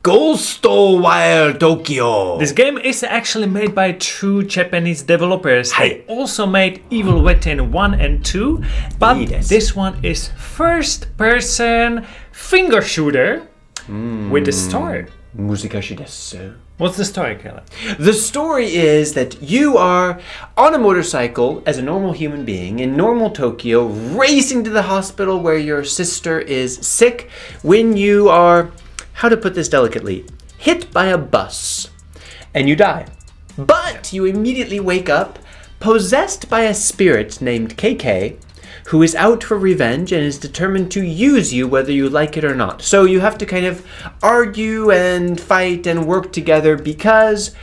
Ghostwire Tokyo. This game is actually made by 2 Japanese developers. They also made Evil Within 1 and 2, but this one is first-person finger shooter with a story. Musikashi desu. What's the story, Caleb? The story is that you are on a motorcycle as a normal human being in normal Tokyo, racing to the hospital where your sister is sick when you are, how to put this delicately, hit by a bus and you die. But you immediately wake up possessed by a spirit named KK, who is out for revenge and is determined to use you whether you like it or not. So you have to kind of argue and fight and work together because,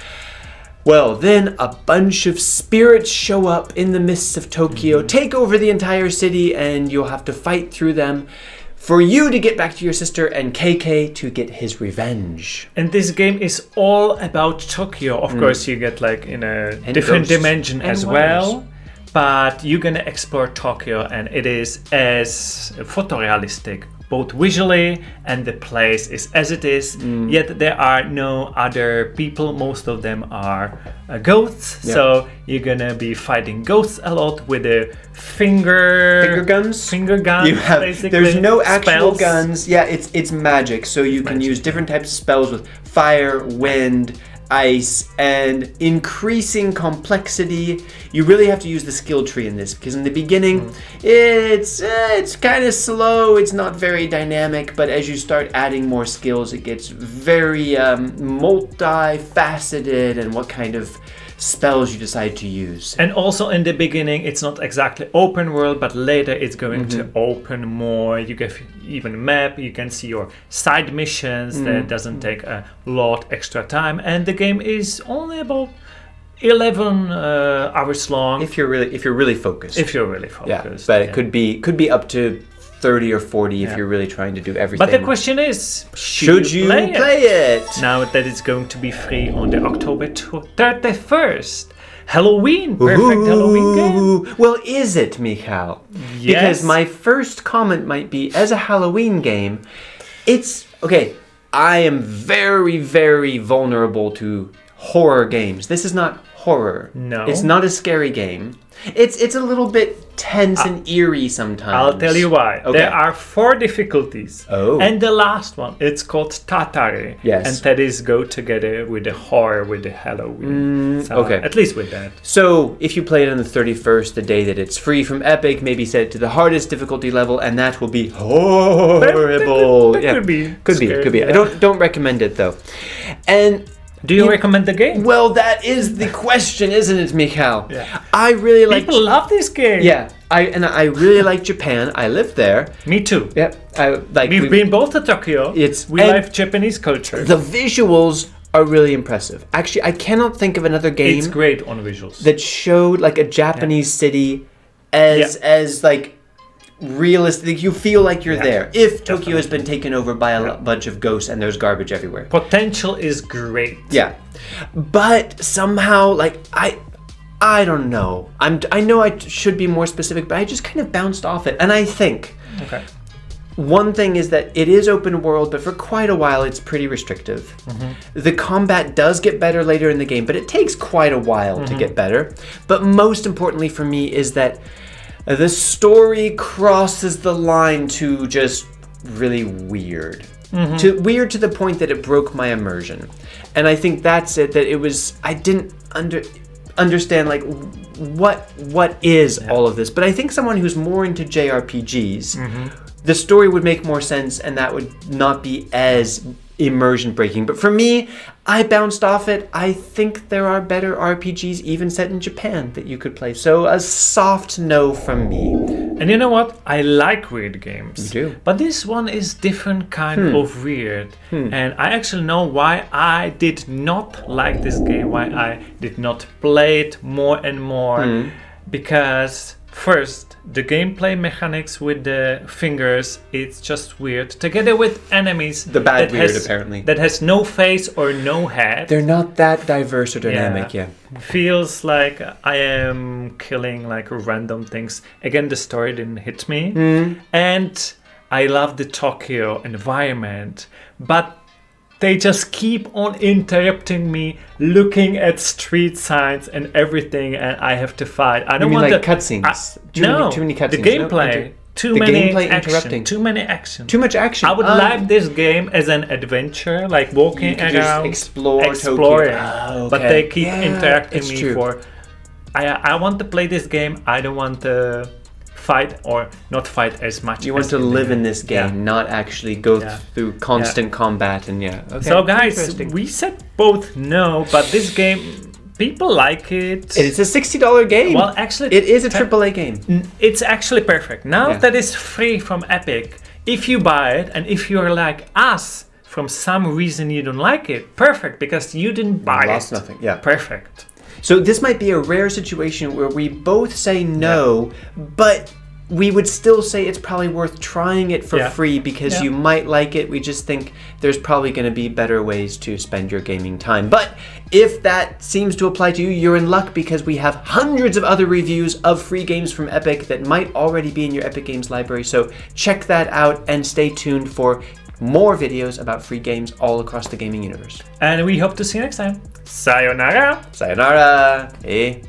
well, then a bunch of spirits show up in the mists of Tokyo, take over the entire city, and you'll have to fight through them for you to get back to your sister and KK to get his revenge. And this game is all about Tokyo. Of course, you get like in a different dimension as well. But you're gonna explore Tokyo, and it is as photorealistic, both visually and the place is as it is. Yet there are no other people. Most of them are ghosts. Yeah. So you're gonna be fighting ghosts a lot with the finger guns. You have, basically. there's no actual spells. guns. Yeah, it's magic. So you can use different types of spells with fire, wind, ice, and increasing complexity. You really have to use the skill tree in this because in the beginning it's kind of slow, it's not very dynamic, but as you start adding more skills it gets very multifaceted and what kind of spells you decide to use. And also in the beginning it's not exactly open world, but later it's going to open more. You get even a map, you can see your side missions. That doesn't take a lot extra time, and the game is only about 11 hours long If you're really focused. Yeah, but it could be up to 30 or 40 if you're really trying to do everything. But the question is, should you play it? Now that it's going to be free on the October 31st. Halloween, perfect Halloween game. Well, is it, Michal? Yes. Because my first comment might be, as a Halloween game, it's, okay, I am very, very vulnerable to horror games. This is not horror. No. It's not a scary game. It's a little bit tense and eerie sometimes. I'll tell you why. Okay. There are 4 difficulties. Oh. And the last one, it's called Tatare. Yes. And that is go together with the horror, with the Halloween. So, okay. At least with that. So, if you play it on the 31st, the day that it's free from Epic, maybe set it to the hardest difficulty level, and that will be horrible. That could be. Could be. Yeah. I don't recommend it though. And do you recommend the game? well, that is the question, isn't it, Michal? Yeah. I really like. People love this game. Yeah, I really like Japan. I lived there. Me too. Yep. We've been both to Tokyo. We and like Japanese culture. The visuals are really impressive. Actually, I cannot think of another game. It's great on visuals. That showed like a Japanese city as like realistic. You feel like you're there. If Tokyo has been taken over by a bunch of ghosts and there's garbage everywhere. Potential is great. Yeah. But somehow, like, I don't know. I know I should be more specific, but I just kind of bounced off it. And I think one thing is that it is open world, but for quite a while it's pretty restrictive. The combat does get better later in the game, but it takes quite a while to get better. But most importantly for me is that the story crosses the line to just really weird. Weird to the point that it broke my immersion. And I think that's it, that it was, I didn't understand like what is all of this. But I think someone who's more into JRPGs, the story would make more sense and that would not be as immersion breaking. But for me, I bounced off it. I think there are better RPGs even set in Japan that you could play. So a soft no from me. And you know what? I like weird games. You do. But this one is different kind of weird. And I actually know why I did not like this game, why I did not play it more and more. Because first, the gameplay mechanics with the fingers, it's just weird. Together with enemies. The bad weird, apparently. That has no face or no head. They're not that diverse or dynamic, Feels like I am killing like random things. Again, the story didn't hit me. And I love the Tokyo environment. But they just keep on interrupting me, looking at street signs and everything, and I have to fight. I don't want like cutscenes. Too many cutscenes. The gameplay. Too many action. Too many action. Too much action. I would like this game as an adventure, like walking around, exploring. Okay. But they keep interacting me for. I want to play this game. I don't want to fight or not fight as much. You want to live in this game, not actually go through constant combat and Okay. So guys, we said both no, but this game, people like it. It's a $60 game. Well, actually, it is a AAA game. It's actually perfect. Now that it's free from Epic, if you buy it and if you're like us, from some reason you don't like it, perfect, because you didn't buy it. Lost nothing. Yeah. Perfect. So this might be a rare situation where we both say no, but we would still say it's probably worth trying it for free because you might like it. We just think there's probably going to be better ways to spend your gaming time. But if that seems to apply to you, you're in luck because we have hundreds of other reviews of free games from Epic that might already be in your Epic Games library. So check that out and stay tuned for more videos about free games all across the gaming universe. And we hope to see you next time. Sayonara. Sayonara. Hey.